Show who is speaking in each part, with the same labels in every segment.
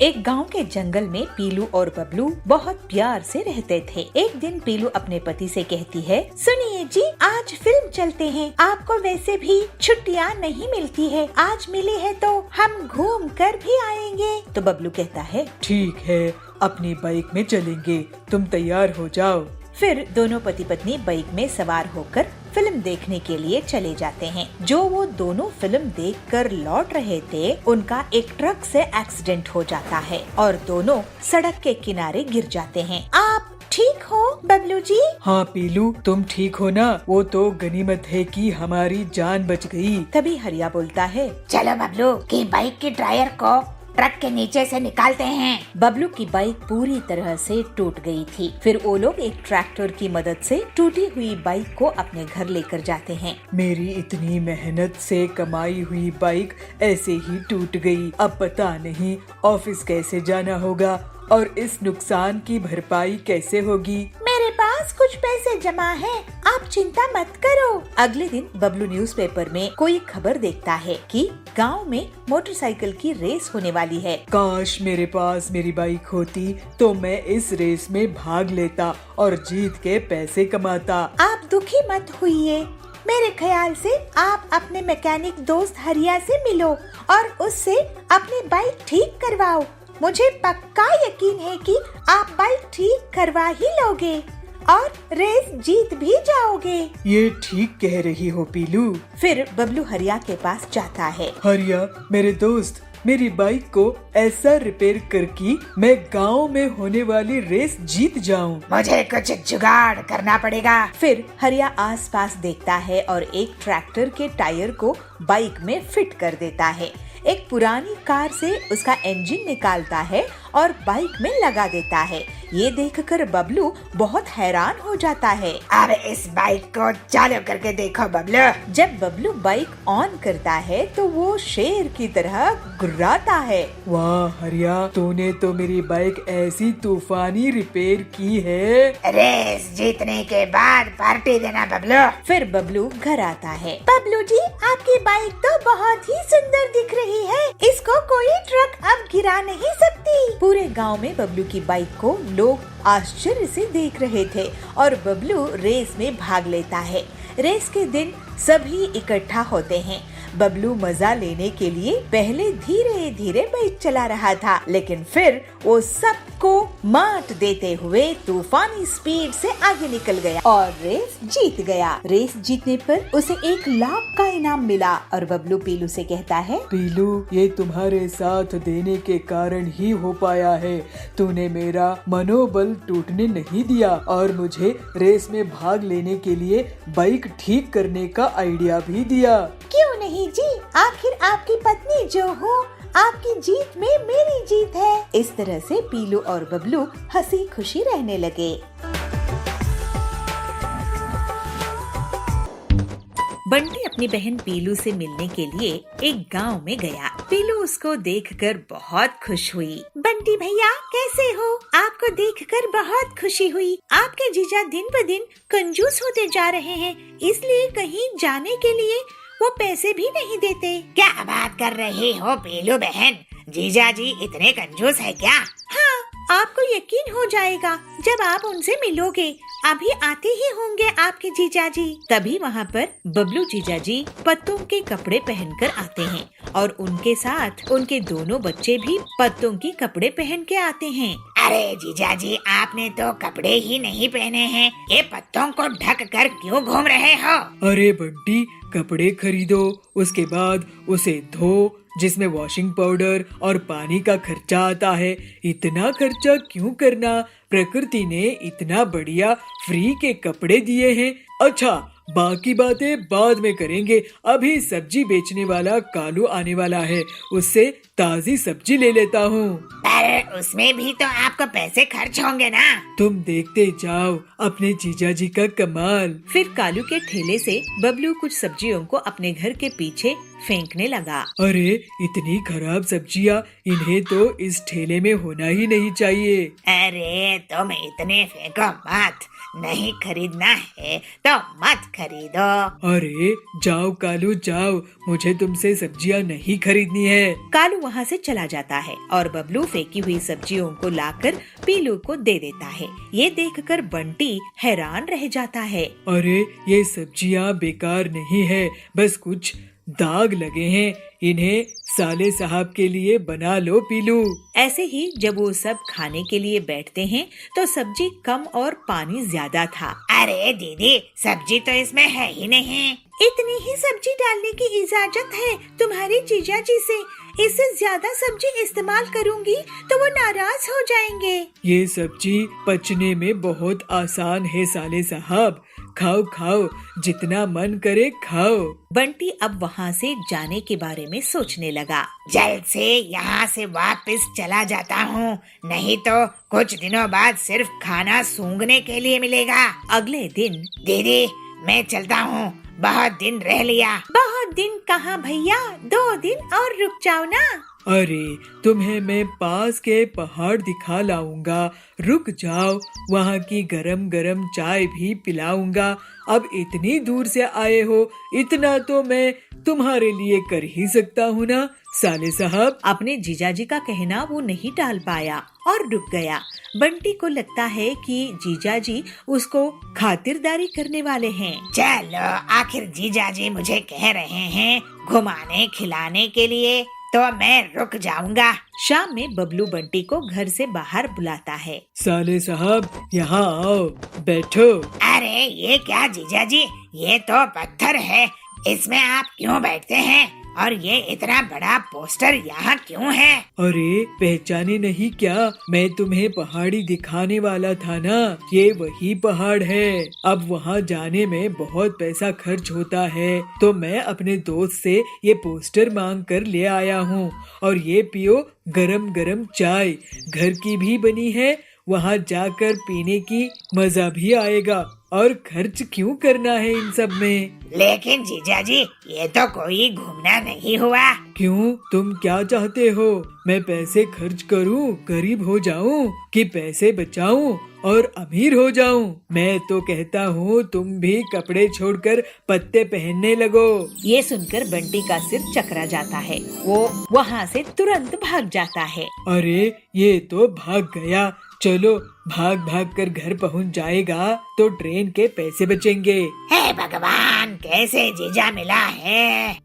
Speaker 1: एक गांव के जंगल में पीलू और बबलू बहुत प्यार से रहते थे। एक दिन पीलू अपने पति से कहती है, सुनिए जी, आज फिल्म चलते हैं। आपको वैसे भी छुट्टियां नहीं मिलती है, आज मिली है तो हम घूम कर भी आएंगे। तो बबलू कहता है,
Speaker 2: ठीक है, अपनी बाइक में चलेंगे, तुम तैयार हो जाओ।
Speaker 1: फिर दोनों पति पत्नी बाइक में सवार होकर फिल्म देखने के लिए चले जाते हैं। जो वो दोनों फिल्म देखकर लौट रहे थे, उनका एक ट्रक से एक्सीडेंट हो जाता है और दोनों सड़क के किनारे गिर जाते हैं। आप ठीक हो बबलू जी?
Speaker 2: हाँ पीलू, तुम ठीक हो ना? वो तो गनीमत है कि हमारी जान बच गई।
Speaker 1: तभी हरिया बोलता है,
Speaker 3: चलो बबलू की बाइक के टायर को ट्रक के नीचे से निकालते हैं।
Speaker 1: बबलू की बाइक पूरी तरह से टूट गई थी। फिर वो लोग एक ट्रैक्टर की मदद से टूटी हुई बाइक को अपने घर लेकर जाते हैं।
Speaker 2: मेरी इतनी मेहनत से कमाई हुई बाइक ऐसे ही टूट गई। अब पता नहीं ऑफिस कैसे जाना होगा और इस नुकसान की भरपाई कैसे होगी।
Speaker 3: मेरे पास कुछ पैसे जमा है, आप चिंता मत करो।
Speaker 1: अगले दिन बबलू न्यूज़पेपर में कोई खबर देखता है कि गांव में मोटरसाइकिल की रेस होने वाली है।
Speaker 2: काश मेरे पास मेरी बाइक होती तो मैं इस रेस में भाग लेता और जीत के पैसे कमाता।
Speaker 3: आप दुखी मत होइए, मेरे ख्याल से आप अपने मैकेनिक दोस्त हरिया से मिलो और उससे अपनी बाइक ठीक करवाओ। मुझे पक्का यकीन है कि आप बाइक ठीक करवा ही लोगे और रेस जीत भी जाओगे।
Speaker 2: ये ठीक कह रही हो पीलू।
Speaker 1: फिर बबलू हरिया के पास जाता है।
Speaker 2: हरिया मेरे दोस्त, मेरी बाइक को ऐसा रिपेयर कर कि मैं गांव में होने वाली रेस जीत जाऊं।
Speaker 3: मुझे कुछ जुगाड़ करना पड़ेगा।
Speaker 1: फिर हरिया आसपास देखता है और एक ट्रैक्टर के टायर को बाइक में फिट कर देता है। एक पुरानी कार से उसका इंजन निकालता है और बाइक में लगा देता है। ये देखकर बबलू बहुत हैरान हो जाता है।
Speaker 3: अब इस बाइक को चालू करके देखो बबलू।
Speaker 1: जब बबलू बाइक ऑन करता है तो वो शेर की तरह गुर्राता है।
Speaker 2: वाह हरिया, तूने तो मेरी बाइक ऐसी तूफानी रिपेयर की है।
Speaker 3: रेस जीतने के बाद पार्टी देना बबलू।
Speaker 1: फिर बबलू घर आता है।
Speaker 3: बबलू जी, आपकी बाइक तो बहुत ही सुंदर दिख रही है, इसको कोई ट्रक अब गिरा नहीं सकती।
Speaker 1: पूरे गांव में बबलू की बाइक को लोग आश्चर्य से देख रहे थे और बबलू रेस में भाग लेता है। रेस के दिन सभी इकट्ठा होते हैं। बबलू मजा लेने के लिए पहले धीरे धीरे बाइक चला रहा था, लेकिन फिर वो सबको मात देते हुए तूफानी स्पीड से आगे निकल गया और रेस जीत गया। रेस जीतने पर उसे 1 लाख का इनाम मिला और बबलू पीलू से कहता है,
Speaker 2: पीलू, ये तुम्हारे साथ देने के कारण ही हो पाया है। तूने मेरा मनोबल टूटने नहीं दिया और मुझे रेस में भाग लेने के लिए बाइक ठीक करने का आइडिया भी दिया।
Speaker 3: क्यों नहीं जी, आखिर आपकी पत्नी जो हूँ, आपकी जीत में मेरी जीत है।
Speaker 1: इस तरह से पीलू और बबलू हंसी खुशी रहने लगे। बंटी अपनी बहन पीलू से मिलने के लिए एक गांव में गया। पीलू उसको देखकर बहुत खुश हुई।
Speaker 3: बंटी भैया, कैसे हो? आपको देखकर बहुत खुशी हुई। आपके जीजा दिन ब दिन कंजूस होते जा रहे हैं, इसलिए कहीं जाने के लिए वो पैसे भी नहीं देते। क्या बात कर रही हो पीलू बहन, जीजा जी इतने कंजूस है क्या? हाँ, आपको यकीन हो जाएगा जब आप उनसे मिलोगे। अभी आते ही होंगे आपके जीजा जी।
Speaker 1: तभी वहाँ पर बबलू जीजा जी पत्तों के कपड़े पहनकर आते हैं और उनके साथ उनके दोनों बच्चे भी पत्तों के कपड़े पहन के आते हैं।
Speaker 3: अरे जीजा जी, आपने तो कपड़े ही नहीं पहने हैं, ये पत्तों को ढक कर क्यों घूम रहे हो?
Speaker 2: अरे बंटी, कपड़े खरीदो, उसके बाद उसे धो, जिसमें वॉशिंग पाउडर और पानी का खर्चा आता है। इतना खर्चा क्यों करना? प्रकृति ने इतना बढ़िया फ्री के कपड़े दिए हैं। अच्छा, बाकी बातें बाद में करेंगे। अभी सब्जी बेचने वाला कालू आने वाला है, उससे ताजी सब्जी ले लेता हूँ।
Speaker 3: पर उसमें भी तो आपको पैसे खर्च होंगे ना?
Speaker 2: तुम देखते जाओ अपने जीजा जी का कमाल।
Speaker 1: फिर कालू के ठेले से बबलू कुछ सब्जियों को अपने घर के पीछे फेंकने लगा।
Speaker 2: अरे इतनी खराब सब्जियाँ, इन्हें तो इस ठेले में होना ही नहीं चाहिए।
Speaker 3: अरे तुम इतने फेंको मत, नहीं खरीदना है तो मत खरीदो।
Speaker 2: अरे जाओ कालू जाओ, मुझे तुमसे सब्जियां नहीं खरीदनी है।
Speaker 1: कालू वहाँ से चला जाता है और बबलू फेंकी हुई सब्जियों को लाकर पीलू को दे देता है। ये देखकर बंटी हैरान रह जाता है।
Speaker 2: अरे ये सब्जियां बेकार नहीं है, बस कुछ दाग लगे हैं, इन्हें साले साहब के लिए बना लो पीलू।
Speaker 1: ऐसे ही जब वो सब खाने के लिए बैठते हैं तो सब्जी कम और पानी ज्यादा था।
Speaker 3: अरे दीदी, सब्जी तो इसमें है ही नहीं।
Speaker 1: इतनी ही सब्जी डालने की इजाजत है तुम्हारी जीजा जी से। इससे ज्यादा सब्जी इस्तेमाल करूंगी तो वो नाराज हो जाएंगे।
Speaker 2: ये सब्जी पचने में बहुत आसान है साले साहब, खाओ खाओ, जितना मन करे खाओ।
Speaker 1: बंटी अब वहाँ से जाने के बारे में सोचने लगा।
Speaker 3: जल्द से यहाँ से वापस चला जाता हूँ, नहीं तो कुछ दिनों बाद सिर्फ खाना सूंघने के लिए मिलेगा।
Speaker 1: अगले दिन
Speaker 3: दीदी मैं चलता हूँ, बहुत दिन रह लिया।
Speaker 1: बहुत दिन कहाँ भैया, 2 दिन और रुक जाओ ना।
Speaker 2: अरे तुम्हें मैं पास के पहाड़ दिखा लाऊंगा, रुक जाओ, वहाँ की गरम गरम चाय भी पिलाऊंगा। अब इतनी दूर से आए हो, इतना तो मैं तुम्हारे लिए कर ही सकता हूँ ना साले साहब।
Speaker 1: अपने जीजाजी का कहना वो नहीं टाल पाया और रुक गया। बंटी को लगता है कि जीजाजी उसको खातिरदारी करने वाले हैं।
Speaker 3: चलो, आखिर जीजाजी मुझे कह रहे हैं घुमाने खिलाने के लिए, तो मैं रुक जाऊंगा।
Speaker 1: शाम में बबलू बंटी को घर से बाहर बुलाता है।
Speaker 2: साले साहब यहाँ आओ, बैठो।
Speaker 3: अरे ये क्या जीजाजी, ये तो पत्थर है, इसमें आप क्यों बैठते हैं? और ये इतना बड़ा पोस्टर यहाँ क्यों है?
Speaker 2: अरे पहचाने नहीं क्या, मैं तुम्हें पहाड़ी दिखाने वाला था ना, ये वही पहाड़ है। अब वहाँ जाने में बहुत पैसा खर्च होता है, तो मैं अपने दोस्त से ये पोस्टर मांग कर ले आया हूँ। और ये पियो गरम गरम चाय, घर की भी बनी है, वहाँ जाकर पीने की मजा भी आएगा। और खर्च क्यों करना है इन सब में?
Speaker 3: लेकिन जीजाजी ये तो कोई घूमना नहीं हुआ।
Speaker 2: क्यों, तुम क्या चाहते हो? मैं पैसे खर्च करूं, गरीब हो जाऊं, कि पैसे बचाऊं और अमीर हो जाऊं? मैं तो कहता हूँ तुम भी कपड़े छोड़कर पत्ते पहनने लगो।
Speaker 1: ये सुनकर बंटी का सिर चकरा जाता है, वो वहाँ से तुरंत भाग जाता है।
Speaker 2: अरे ये तो भाग गया, चलो भाग भाग कर घर पहुँच जाएगा तो ट्रेन के पैसे बचेंगे।
Speaker 3: हे भगवान, कैसे जीजा मिला है।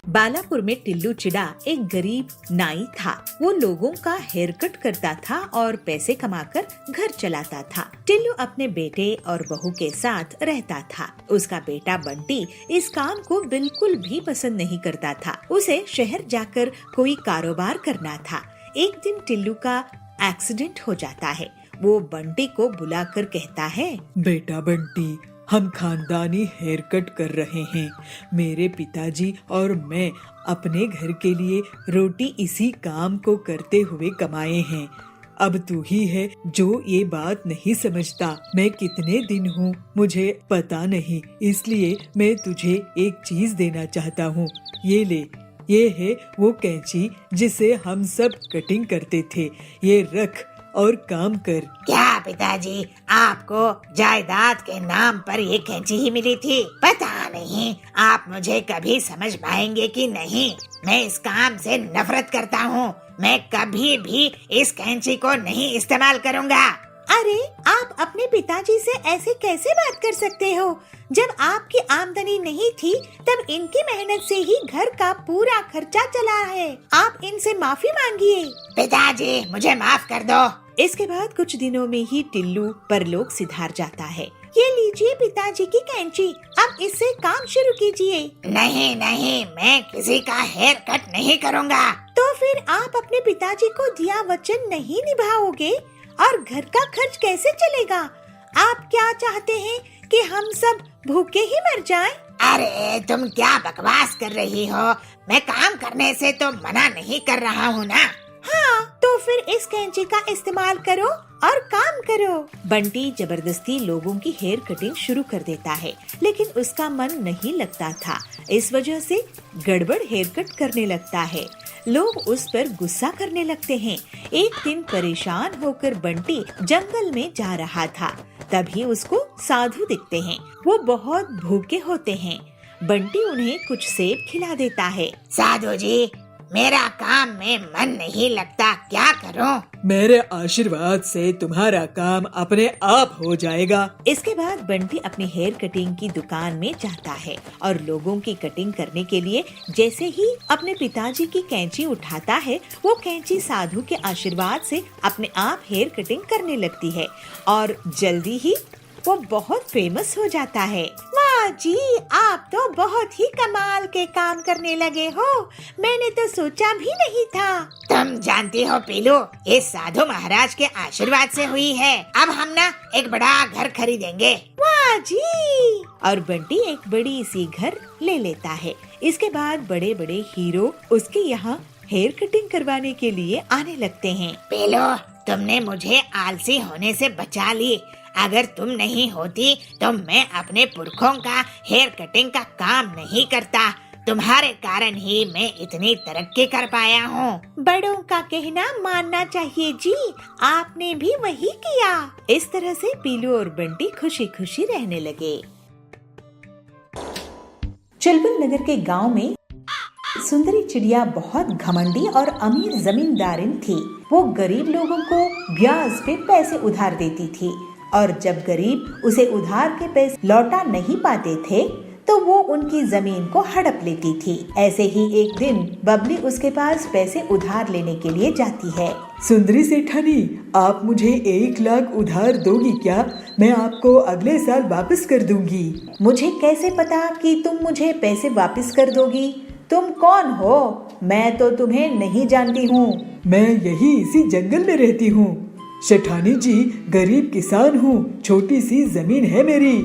Speaker 1: बालापुर में टिल्लू चिड़ा एक गरीब नाई था। वो लोगों का हेयर कट करता था और पैसे कमाकर घर चलाता था। टिल्लू अपने बेटे और बहू के साथ रहता था। उसका बेटा बंटी इस काम को बिल्कुल भी पसंद नहीं करता था। उसे शहर जाकर कोई कारोबार करना था। एक दिन टिल्लू का एक्सीडेंट हो जाता है। वो बंटी को बुलाकर कहता है,
Speaker 2: बेटा बंटी, हम खानदानी हेयर कट कर रहे हैं। मेरे पिताजी और मैं अपने घर के लिए रोटी इसी काम को करते हुए कमाए हैं। अब तू ही है जो ये बात नहीं समझता। मैं कितने दिन हूँ मुझे पता नहीं, इसलिए मैं तुझे एक चीज देना चाहता हूँ। ये ले, ये है वो कैंची जिसे हम सब कटिंग करते थे। ये रख और काम कर।
Speaker 3: क्या पिताजी, आपको जायदाद के नाम पर ये कैंची ही मिली थी? पता नहीं आप मुझे कभी समझ पाएंगे कि नहीं। मैं इस काम से नफरत करता हूँ। मैं कभी भी इस कैंची को नहीं इस्तेमाल करूँगा।
Speaker 1: अरे आप अपने पिताजी से ऐसे कैसे बात कर सकते हो? जब आपकी आमदनी नहीं थी तब इनकी मेहनत से ही घर का पूरा खर्चा चला है। आप इनसे माफी मांगिए।
Speaker 3: पिताजी मुझे माफ कर दो।
Speaker 1: इसके बाद कुछ दिनों में ही टिल्लू परलोक सिधार जाता है। ये लीजिए पिताजी की कैंची, अब इससे काम शुरू कीजिए।
Speaker 3: नहीं नहीं, मैं किसी का हेयर कट नहीं करूँगा।
Speaker 1: तो फिर आप अपने पिताजी को दिया वचन नहीं निभाओगे और घर का खर्च कैसे चलेगा? आप क्या चाहते हैं कि हम सब भूखे ही मर जाएं?
Speaker 3: अरे तुम क्या बकवास कर रही हो? मैं काम करने से तो मना नहीं कर रहा हूँ ना।
Speaker 1: हाँ, तो फिर इस कैंची का इस्तेमाल करो और काम करो। बंटी जबरदस्ती लोगों की हेयर कटिंग शुरू कर देता है, लेकिन उसका मन नहीं लगता था। इस वजह से गड़बड़ हेयर कट करने लगता है। लोग उस पर गुस्सा करने लगते हैं। एक दिन परेशान होकर बंटी जंगल में जा रहा था, तभी उसको साधु दिखते हैं। वो बहुत भूखे होते हैं। बंटी उन्हें कुछ सेब खिला देता है।
Speaker 3: साधु जी, मेरा काम में मन नहीं लगता, क्या करूं?
Speaker 2: मेरे आशीर्वाद से तुम्हारा काम अपने आप हो जाएगा।
Speaker 1: इसके बाद बंटी अपनी हेयर कटिंग की दुकान में जाता है और लोगों की कटिंग करने के लिए जैसे ही अपने पिताजी की कैंची उठाता है, वो कैंची साधु के आशीर्वाद से अपने आप हेयर कटिंग करने लगती है और जल्दी ही वो बहुत फेमस हो जाता है।
Speaker 3: वाह जी, आप तो बहुत ही कमाल के काम करने लगे हो, मैंने तो सोचा भी नहीं था। तुम जानती हो पीलू, इस साधु महाराज के आशीर्वाद से हुई है। अब हम ना एक बड़ा घर खरीदेंगे। वाह जी।
Speaker 1: और बंटी एक बड़ी सी घर ले लेता है। इसके बाद बड़े बड़े हीरो उसके यहाँ हेयर कटिंग करवाने के लिए आने लगते हैं।
Speaker 3: पीलू, तुमने मुझे आलसी होने से बचा ली। अगर तुम नहीं होती तो मैं अपने पुरखों का हेयर कटिंग का काम नहीं करता। तुम्हारे कारण ही मैं इतनी तरक्की कर पाया हूँ। बड़ों का कहना मानना चाहिए जी, आपने भी वही किया।
Speaker 1: इस तरह से पीलू और बंटी खुशी खुशी रहने लगे। चुलबुल नगर के गांव में सुंदरी चिड़िया बहुत घमंडी और अमीर जमींदारिन थी। वो गरीब लोगों को ब्याज पे पैसे उधार देती थी और जब गरीब उसे उधार के पैसे लौटा नहीं पाते थे तो वो उनकी जमीन को हड़प लेती थी। ऐसे ही एक दिन बबली उसके पास पैसे उधार लेने के लिए जाती है।
Speaker 2: सुंदरी सेठानी, आप मुझे 1 लाख उधार दोगी क्या? मैं आपको अगले साल वापस कर दूंगी।
Speaker 1: मुझे कैसे पता कि तुम मुझे पैसे वापस कर दोगी? तुम कौन हो? मैं तो तुम्हें नहीं जानती हूँ।
Speaker 2: मैं यही इसी जंगल में रहती हूँ। सेठानी जी, गरीब किसान हूँ, छोटी सी जमीन है मेरी।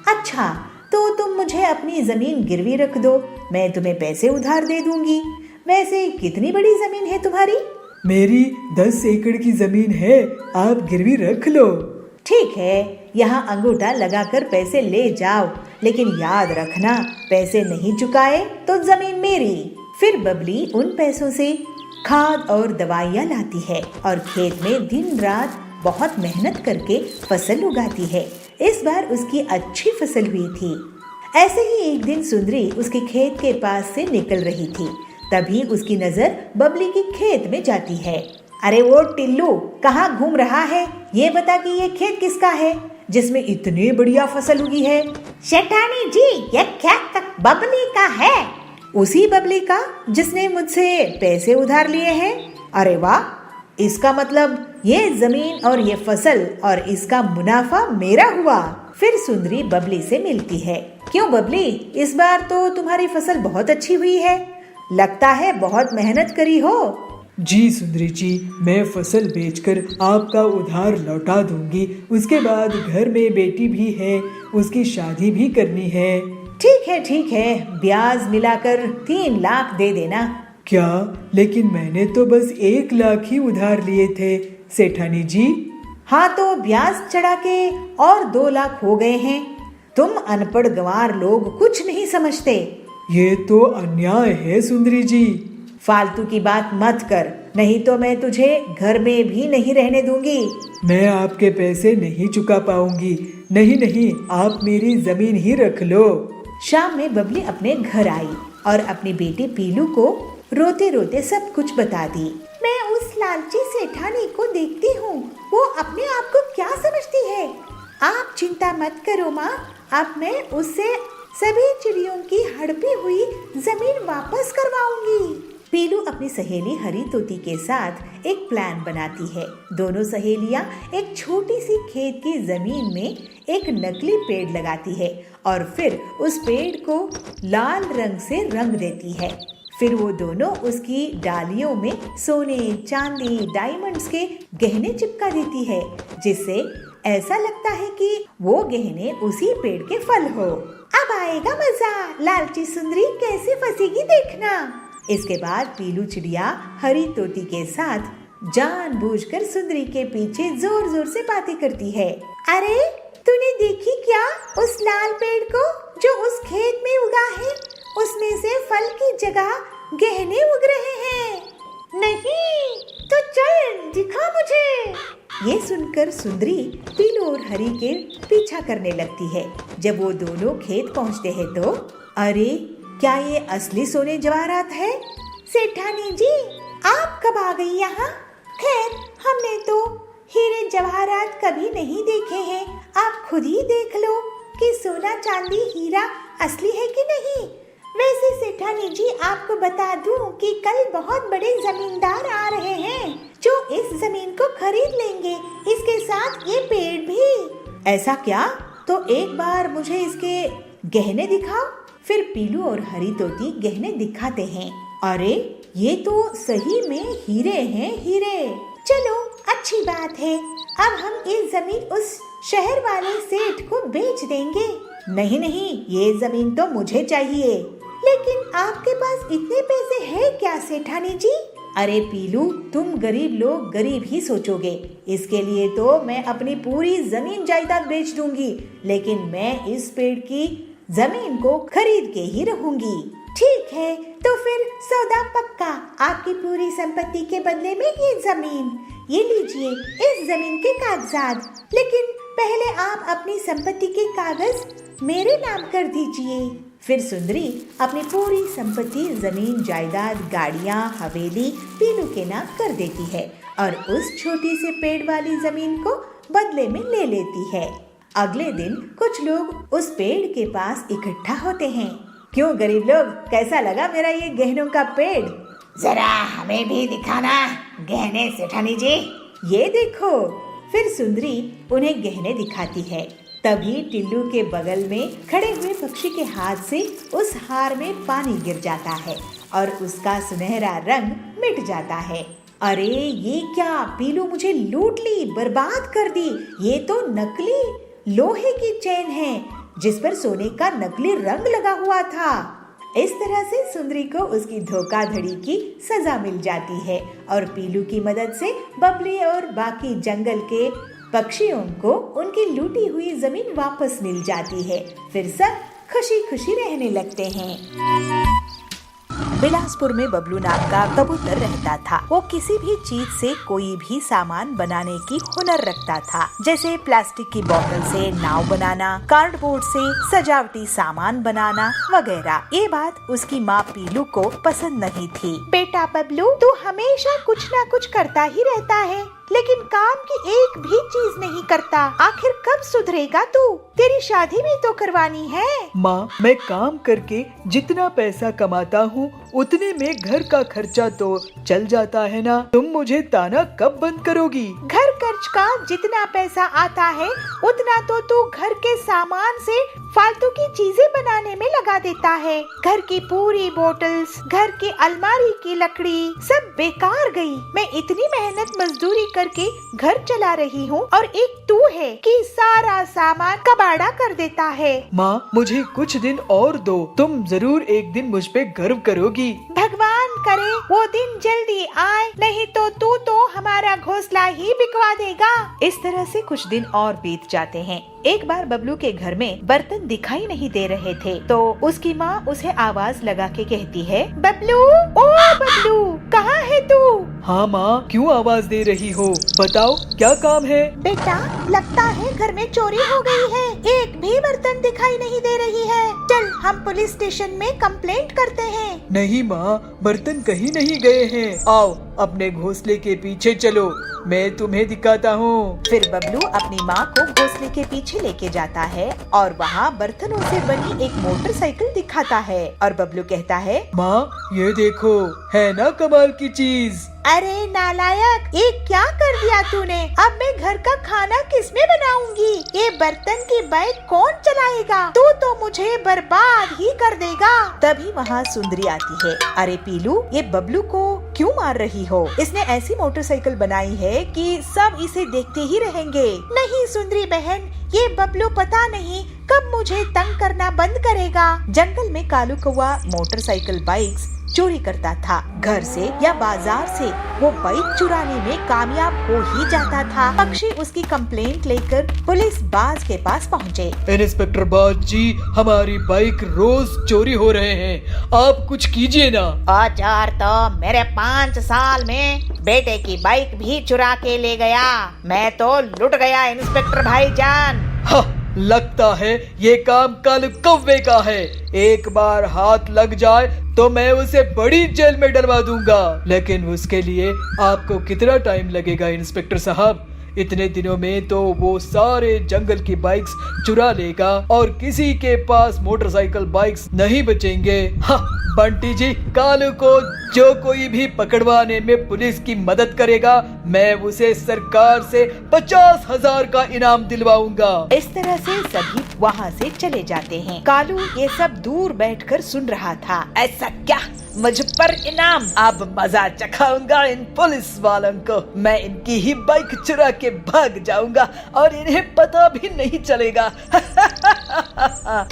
Speaker 1: अच्छा, तो तुम मुझे अपनी जमीन गिरवी रख दो, मैं तुम्हें पैसे उधार दे दूंगी। वैसे कितनी बड़ी जमीन है तुम्हारी?
Speaker 2: मेरी 10 एकड़ की जमीन है, आप गिरवी रख लो।
Speaker 1: ठीक है, यहाँ अंगूठा लगाकर पैसे ले जाओ, लेकिन याद रखना, पैसे नहीं चुकाए तो जमीन मेरी। फिर बबली उन पैसों से खाद और दवाइयाँ लाती है और खेत में दिन रात बहुत मेहनत करके फसल उगाती है। इस बार उसकी अच्छी फसल हुई थी। ऐसे ही एक दिन सुंदरी उसके खेत के पास से निकल रही थी, तभी उसकी नजर बबली के खेत में जाती है। अरे वो टिल्लू, कहाँ घूम रहा है? ये बता कि ये खेत किसका है जिसमें इतने बढ़िया फसल उगी है?
Speaker 3: सेठानी जी, ये खेत बबली का है।
Speaker 1: उसी बबली का जिसने मुझसे पैसे उधार लिए हैं? अरे वाह, इसका मतलब ये जमीन और ये फसल और इसका मुनाफा मेरा हुआ। फिर सुंदरी बबली से मिलती है। क्यों बबली, इस बार तो तुम्हारी फसल बहुत अच्छी हुई है, लगता है बहुत मेहनत करी हो।
Speaker 2: जी सुंदरी जी, मैं फसल बेचकर आपका उधार लौटा दूंगी। उसके बाद घर में बेटी भी है, उसकी शादी भी करनी है।
Speaker 1: ठीक है, ब्याज मिलाकर 3 लाख दे देना।
Speaker 2: क्या? लेकिन मैंने तो बस 1 लाख ही उधार लिए थे सेठानी जी।
Speaker 1: हाँ, तो ब्याज चढ़ा के और 2 लाख हो गए हैं। तुम अनपढ़ गंवार लोग कुछ नहीं समझते।
Speaker 2: ये तो अन्याय है सुंदरी जी।
Speaker 1: फालतू की बात मत कर, नहीं तो मैं तुझे घर में भी नहीं रहने दूंगी।
Speaker 2: मैं आपके पैसे नहीं चुका पाऊंगी। नहीं, आप मेरी जमीन ही रख लो।
Speaker 1: शाम में बबली अपने घर आई और अपनी बेटी पीलू को रोते रोते सब कुछ बता दी।
Speaker 3: मैं उस लालची सेठानी को देखती हूँ, वो अपने आप को क्या समझती है। आप चिंता मत करो माँ, अब मैं उससे सभी चिड़ियों की हड़पी हुई जमीन वापस करवाऊंगी।
Speaker 1: पीलू अपनी सहेली हरी तोती के साथ एक प्लान बनाती है। दोनों सहेलियां एक छोटी सी खेत की जमीन में एक नकली पेड़ लगाती है और फिर उस पेड़ को लाल रंग से रंग देती है। फिर वो दोनों उसकी डालियों में सोने, चांदी, डायमंड्स के गहने चिपका देती है, जिससे ऐसा लगता है कि वो गहने उसी पेड़ के फल हो।
Speaker 3: अब आएगा मजा, लालची सुंदरी कैसे फंसेगी देखना।
Speaker 1: इसके बाद पीलू चिड़िया हरी तोती के साथ जानबूझकर सुंदरी के पीछे जोर जोर से बातें करती है।
Speaker 3: अरे तूने देखी क्या उस लाल पेड़ को जो उस खेत में उगा है? उसमें से फल की जगह गहने उग रहे हैं। दिखा मुझे।
Speaker 1: ये सुनकर सुंदरी पीलू और हरी के पीछा करने लगती है। जब वो दोनों खेत पहुंचते हैं तो अरे क्या ये असली सोने जवाहरात है?
Speaker 3: सेठानी जी, आप कब आ गई यहाँ? खैर, हमने तो हीरे जवाहरात कभी नहीं देखे हैं। आप खुद ही देख लो कि सोना चांदी हीरा असली है कि नहीं। वैसे सेठानी जी, आपको बता दूं कि कल बहुत बड़े जमींदार आ रहे हैं जो इस जमीन को खरीद लेंगे, इसके साथ ये पेड़ भी।
Speaker 1: ऐसा क्या? तो एक बार मुझे इसके गहने दिखाओ। फिर पीलू और हरी तोती गहने दिखाते हैं। अरे ये तो सही में हीरे हैं, हीरे।
Speaker 3: चलो, अच्छी बात है। अब हम ये जमीन उस शहर वाले सेठ को बेच देंगे।
Speaker 1: नहीं नहीं, ये जमीन तो मुझे चाहिए।
Speaker 3: लेकिन आपके पास इतने पैसे हैं क्या सेठानी जी?
Speaker 1: अरे पीलू, तुम गरीब लोग गरीब ही सोचोगे। इसके लिए तो मैं अपनी पूरी जमीन जायदाद बेच दूंगी, लेकिन मैं इस पेड़ की जमीन को खरीद के ही रहूंगी।
Speaker 3: ठीक है, तो फिर सौदा पक्का। आपकी पूरी संपत्ति के बदले में ये जमीन। ये लीजिए इस जमीन के कागजात। लेकिन पहले आप अपनी संपत्ति के कागज मेरे नाम कर दीजिए।
Speaker 1: फिर सुंदरी अपनी पूरी संपत्ति, जमीन जायदाद, गाड़ियाँ, हवेली पीलू के नाम कर देती है और उस छोटी सी पेड़ वाली जमीन को बदले में ले लेती है। अगले दिन कुछ लोग उस पेड़ के पास इकट्ठा होते हैं। क्यों गरीब लोग, कैसा लगा मेरा ये गहनों का पेड़?
Speaker 3: जरा हमें भी दिखाना गहने सेठानी जी।
Speaker 1: ये देखो। फिर सुंदरी उन्हें गहने दिखाती है। तभी टिल्लू के बगल में खड़े हुए पक्षी के हाथ से उस हार में पानी गिर जाता है और उसका सुनहरा रंग मिट जाता है। अरे ये क्या, पीलू मुझे लूट ली, बर्बाद कर दी। ये तो नकली लोहे की चेन है जिस पर सोने का नकली रंग लगा हुआ था। इस तरह से सुंदरी को उसकी धोखाधड़ी की सजा मिल जाती है और पीलू की मदद से बबली और बाकी जंगल के पक्षियों को उनकी लूटी हुई जमीन वापस मिल जाती है। फिर सब खुशी खुशी रहने लगते हैं। बिलासपुर में बबलू नाम का कबूतर रहता था। वो किसी भी चीज से कोई भी सामान बनाने की हुनर रखता था, जैसे प्लास्टिक की बोतल से नाव बनाना, कार्डबोर्ड से सजावटी सामान बनाना वगैरह। ये बात उसकी माँ पीलू को पसंद नहीं थी।
Speaker 3: बेटा बबलू, तू हमेशा कुछ ना कुछ करता ही रहता है, लेकिन काम की एक भी चीज नहीं करता। आखिर कब सुधरेगा तू? तेरी शादी भी तो करवानी है।
Speaker 2: माँ, मैं काम करके जितना पैसा कमाता हूँ उतने में घर का खर्चा तो चल जाता है ना। तुम मुझे ताना कब बंद करोगी?
Speaker 3: घर खर्च का जितना पैसा आता है उतना तो तू घर के सामान से फालतू की चीजें बनाने में लगा देता है। घर की पूरी बोतल्स, घर की अलमारी की लकड़ी सब बेकार गई। मैं इतनी मेहनत मजदूरी करके घर चला रही हूँ और एक तू है कि सारा सामान कबाड़ा कर देता है।
Speaker 2: माँ, मुझे कुछ दिन और दो, तुम जरूर एक दिन मुझ पे गर्व करोगी।
Speaker 3: भगवान करे वो दिन जल्दी आए, नहीं तो तू तो हमारा घोंसला ही बिकवा देगा।
Speaker 1: इस तरह से कुछ दिन और बीत जाते हैं। एक बार बबलू के घर में बर्तन दिखाई नहीं दे रहे थे तो उसकी माँ उसे आवाज लगा के कहती है,
Speaker 3: बबलू, ओ बबलू, कहाँ है तू?
Speaker 2: हाँ माँ, क्यों आवाज दे रही हो? बताओ क्या काम है?
Speaker 3: बेटा, लगता है घर में चोरी हो गई है। एक भी बर्तन दिखाई नहीं दे रही है। चल हम पुलिस स्टेशन में कंप्लेंट करते हैं।
Speaker 2: नहीं माँ, बर्तन कहीं नहीं गए हैं। आओ अपने घोंसले के पीछे चलो, मैं तुम्हें दिखाता हूँ।
Speaker 1: फिर बबलू अपनी माँ को घोंसले के पीछे लेके जाता है और वहाँ बर्तनों से बनी एक मोटरसाइकिल दिखाता है और बबलू कहता है,
Speaker 2: माँ ये देखो, है ना कमाल की चीज।
Speaker 3: अरे नालायक, ये क्या कर दिया तूने? अब मैं घर का खाना किसमें बनाऊंगी? ये बर्तन की बाइक कौन चलाएगा? तू तो मुझे बर्बाद ही कर देगा।
Speaker 1: तभी वहाँ सुंदरी आती है। अरे पीलू, ये बबलू को क्यों मार रही हो? इसने ऐसी मोटरसाइकिल बनाई है कि सब इसे देखते ही रहेंगे।
Speaker 3: नहीं सुंदरी बहन, ये बबलू पता नहीं कब मुझे तंग करना बंद करेगा।
Speaker 1: जंगल में कालू कौवा मोटरसाइकिल बाइक्स चोरी करता था। घर से या बाजार से वो बाइक चुराने में कामयाब हो ही जाता था। पक्षी उसकी कंप्लेंट लेकर पुलिस बाज के पास पहुँचे।
Speaker 2: इंस्पेक्टर बाज जी, हमारी बाइक रोज चोरी हो रहे हैं, आप कुछ कीजिए ना।
Speaker 3: औजार तो मेरे 5 साल में बेटे की बाइक भी चुरा के ले गया। मैं तो लुट गया इंस्पेक्टर भाईजान।
Speaker 2: हाँ, लगता है ये काम कालू कौवे का है। एक बार हाथ लग जाए तो मैं उसे बड़ी जेल में डलवा दूंगा। लेकिन उसके लिए आपको कितना टाइम लगेगा इंस्पेक्टर साहब? इतने दिनों में तो वो सारे जंगल की बाइक्स चुरा लेगा और किसी के पास मोटरसाइकिल बाइक्स नहीं बचेंगे। हाँ, बंटी जी, कालू को जो कोई भी पकड़वाने में पुलिस की मदद करेगा, मैं उसे सरकार से 50,000 का इनाम दिलवाऊंगा।
Speaker 1: इस तरह से सभी वहाँ से चले जाते हैं। कालू ये सब दूर बैठकर सुन रहा था।
Speaker 3: ऐसा क्या? मुझ पर इनाम? अब मजा चखाऊंगा इन पुलिस वालों को। मैं इनकी ही बाइक चुरा के भाग जाऊंगा और इन्हें पता भी नहीं चलेगा।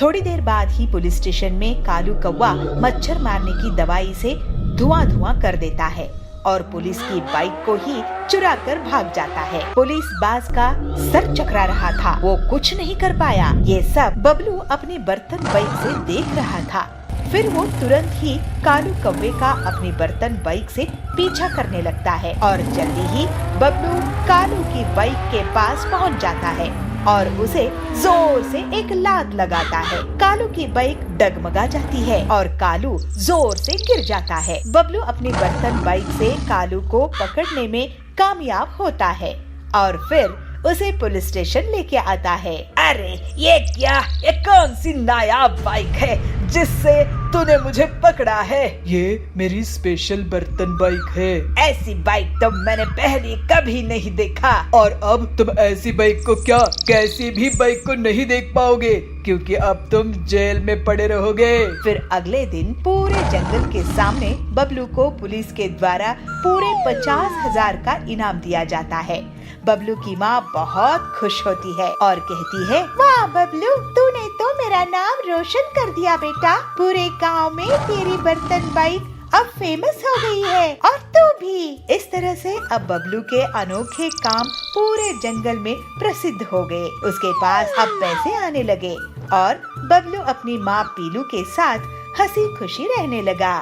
Speaker 1: थोड़ी देर बाद ही पुलिस स्टेशन में कालू कौवा मच्छर मारने की दवाई से धुआं कर देता है और पुलिस की बाइक को ही चुरा कर भाग जाता है। पुलिस बाज का सर चकरा रहा था, वो कुछ नहीं कर पाया। ये सब बबलू अपने बर्तन बाइक से देख रहा था। फिर वो तुरंत ही कालू कौवे का अपनी बर्तन बाइक से पीछा करने लगता है और जल्दी ही बबलू कालू की बाइक के पास पहुंच जाता है और उसे जोर से एक लात लगाता है। कालू की बाइक डगमगा जाती है और कालू जोर से गिर जाता है। बबलू अपनी बर्तन बाइक से कालू को पकड़ने में कामयाब होता है और फिर उसे पुलिस स्टेशन लेके आता है।
Speaker 3: अरे ये क्या? ये कौन सी नायाब बाइक है जिससे तूने मुझे पकड़ा है?
Speaker 2: ये मेरी स्पेशल बर्तन बाइक है।
Speaker 3: ऐसी बाइक तो मैंने पहले कभी नहीं देखा।
Speaker 2: और अब तुम ऐसी बाइक को क्या, कैसी भी बाइक को नहीं देख पाओगे, क्योंकि अब तुम जेल में पड़े रहोगे।
Speaker 1: फिर अगले दिन पूरे जंगल के सामने बबलू को पुलिस के द्वारा पूरे 50,000 का इनाम दिया जाता है। बबलू की माँ बहुत खुश होती है और कहती है,
Speaker 3: वाह बबलू, तूने तो मेरा नाम रोशन कर दिया बेटा। पूरे गांव में तेरी बर्तन बाइक अब फेमस हो गई है और तू भी।
Speaker 1: इस तरह से अब बबलू के अनोखे काम पूरे जंगल में प्रसिद्ध हो गए। उसके पास अब पैसे आने लगे और बबलू अपनी माँ पीलू के साथ हंसी खुशी रहने लगा।